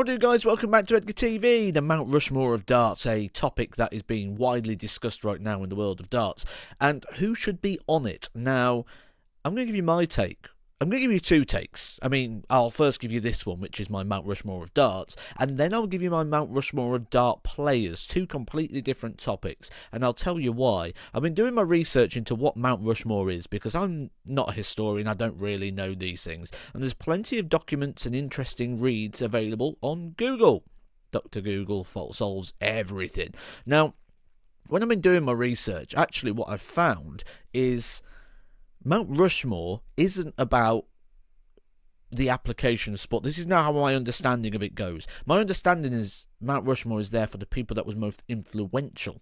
What do guys, welcome back to Edgar TV, the Mount Rushmore of darts, a topic that is being widely discussed right now in the world of darts, and who should be on it. Now, I'm going to give you my take. I'm going to give you two takes. I mean, I'll first give you this one, which is my Mount Rushmore of darts, and then I'll give you my Mount Rushmore of dart players, two completely different topics, and I'll tell you why. I've been doing my research into what Mount Rushmore is, because I'm not a historian, I don't really know these things, and there's plenty of documents and interesting reads available on Google. Dr. Google solves everything. Now, when I've been doing my research, actually what I've found is Mount Rushmore isn't about the application of sport. This is now how my understanding of it goes. My understanding is Mount Rushmore is there for the people that was most influential.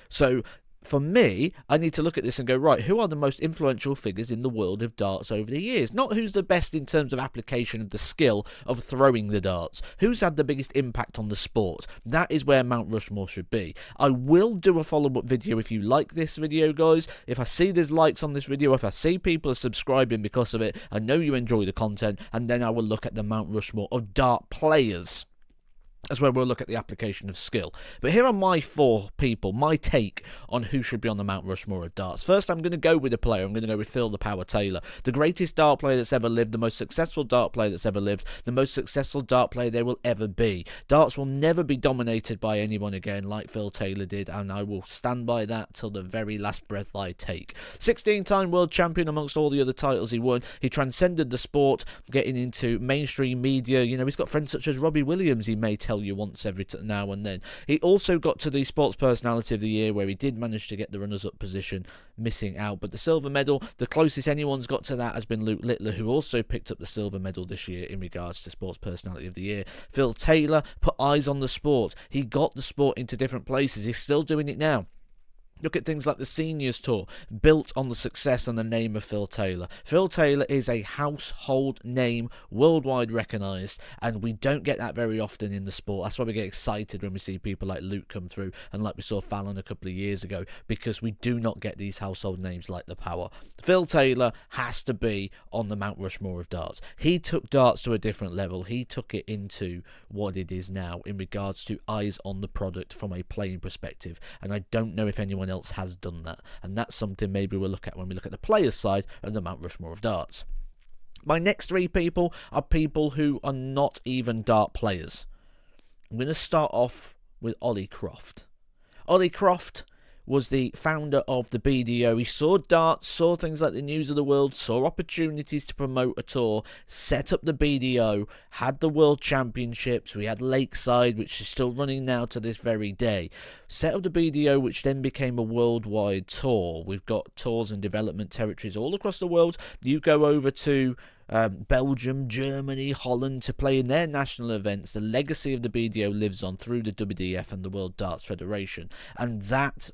So for me, I need to look at this and go, right, who are the most influential figures in the world of darts over the years? Not who's the best in terms of application of the skill of throwing the darts. Who's had the biggest impact on the sport? That is where Mount Rushmore should be. I will do a follow-up video if you like this video, guys. If I see there's likes on this video, if I see people are subscribing because of it, I know you enjoy the content, and then I will look at the Mount Rushmore of dart players. That's where we'll look at the application of skill. But here are my four people, my take on who should be on the Mount Rushmore of darts. First, I'm going to go with a player. I'm going to go with Phil the Power Taylor. The greatest dart player that's ever lived, the most successful dart player that's ever lived, the most successful dart player there will ever be. Darts will never be dominated by anyone again like Phil Taylor did, and I will stand by that till the very last breath I take. 16-time world champion amongst all the other titles he won. He transcended the sport, getting into mainstream media. You know, he's got friends such as Robbie Williams, he may tell you once every now and then. He also got to the Sports Personality of the Year, where he did manage to get the runners-up position, missing out. But the silver medal, the closest anyone's got to that has been Luke Littler, who also picked up the silver medal this year in regards to Sports Personality of the Year. Phil Taylor put eyes on the sport. He got the sport into different places. He's still doing it now. Look at things like the Seniors Tour, built on the success and the name of Phil Taylor. Phil Taylor is a household name, worldwide recognised, and we don't get that very often in the sport. That's why we get excited when we see people like Luke come through, and like we saw Fallon a couple of years ago, because we do not get these household names like the Power. Phil Taylor has to be on the Mount Rushmore of darts. He took darts to a different level. He took it into what it is now in regards to eyes on the product from a playing perspective, and I don't know if anyone else has done that, and that's something maybe we'll look at when we look at the players side of the Mount Rushmore of darts. My next three people are people who are not even dart players. I'm going to start off with Ollie Croft. Ollie Croft was the founder of the BDO. He saw darts, saw things like the News of the World, saw opportunities to promote a tour, set up the BDO, had the World Championships. We had Lakeside, which is still running now to this very day. Set up the BDO, which then became a worldwide tour. We've got tours and development territories all across the world. You go over to Belgium, Germany, Holland to play in their national events. The legacy of the BDO lives on through the WDF and the World Darts Federation, and that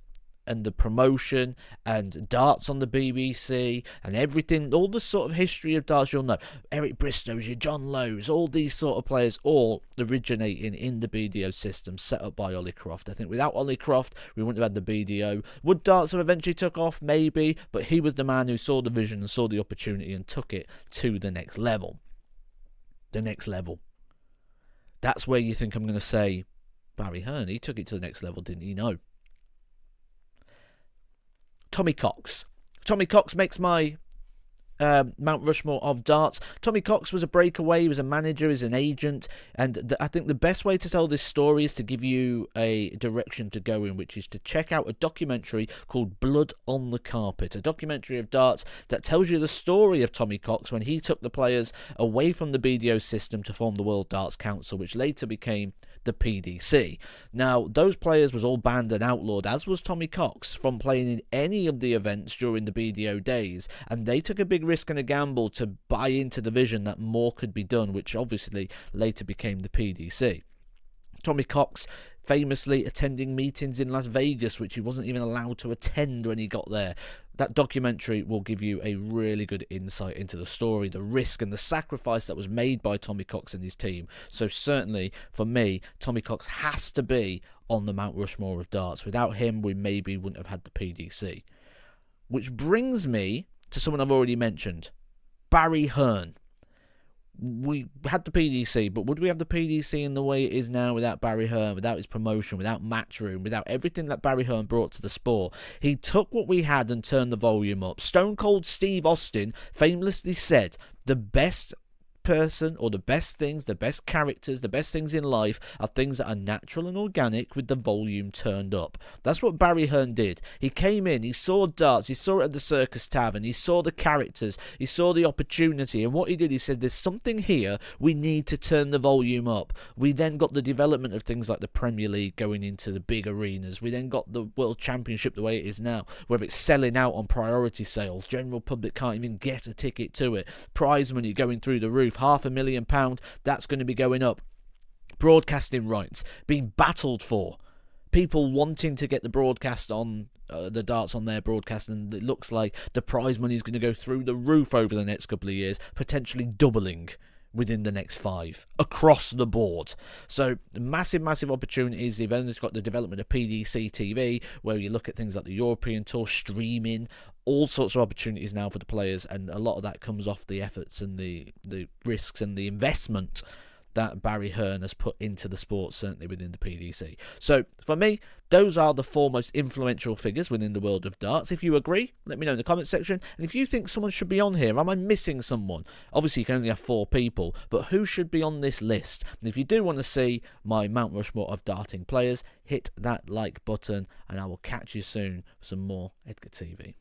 and the promotion and darts on the BBC and everything, all the sort of history of darts you'll know. Eric Bristow's, your John Lowe's, all these sort of players, all originating in the BDO system set up by Ollie Croft. I think without Ollie Croft, we wouldn't have had the BDO. Would darts have eventually took off? Maybe, but he was the man who saw the vision and saw the opportunity and took it to the next level. The next level. That's where you think I'm going to say Barry Hearn. He took it to the next level, didn't he? No. Tommy Cox. Tommy Cox makes my Mount Rushmore of darts. Tommy Cox was a breakaway, he was a manager, he's an agent, and I think the best way to tell this story is to give you a direction to go in, which is to check out a documentary called Blood on the Carpet, a documentary of darts that tells you the story of Tommy Cox when he took the players away from the BDO system to form the World Darts Council, which later became the PDC. Now, those players was all banned and outlawed, as was Tommy Cox, from playing in any of the events during the BDO days, and they took a big risk and a gamble to buy into the vision that more could be done, which obviously later became the PDC. Tommy Cox famously attending meetings in Las Vegas, which he wasn't even allowed to attend when he got there. That documentary will give you a really good insight into the story, the risk and the sacrifice that was made by Tommy Cox and his team. So certainly, for me, Tommy Cox has to be on the Mount Rushmore of darts. Without him, we maybe wouldn't have had the PDC. Which brings me to someone I've already mentioned, Barry Hearn. we had the PDC, but would we have the PDC in the way it is now without Barry Hearn, without his promotion, without Matchroom, without everything that Barry Hearn brought to the sport? He took what we had and turned the volume up. Stone Cold Steve Austin famously said, the best person, or the best things, the best characters, the best things in life are things that are natural and organic with the volume turned up. That's what Barry Hearn did. He came in, he saw darts, he saw it at the Circus Tavern, he saw the characters, he saw the opportunity, and what he did, he said, there's something here, we need to turn the volume up. We then got the development of things like the Premier League going into the big arenas. We then got the World Championship the way it is now, where it's selling out on priority sales. General public can't even get a ticket to it. Prize money going through the roof. £500,000, that's going to be going up. Broadcasting rights being battled for. People wanting to get the broadcast on the darts on their broadcast, and it looks like the prize money is going to go through the roof over the next couple of years, potentially doubling within the next 5 across the board. So massive opportunities. You've then got the development of PDC TV, where you look at things like the European Tour, streaming, all sorts of opportunities now for the players, and a lot of that comes off the efforts and the risks and the investment that Barry Hearn has put into the sport, certainly within the PDC. So for me, those are the 4 most influential figures within the world of darts. If you agree, let me know in the comment section. And if you think someone should be on here, am I missing someone? Obviously, you can only have 4 people, but who should be on this list? And if you do want to see my Mount Rushmore of darting players, hit that like button, and I will catch you soon for some more Edgar TV.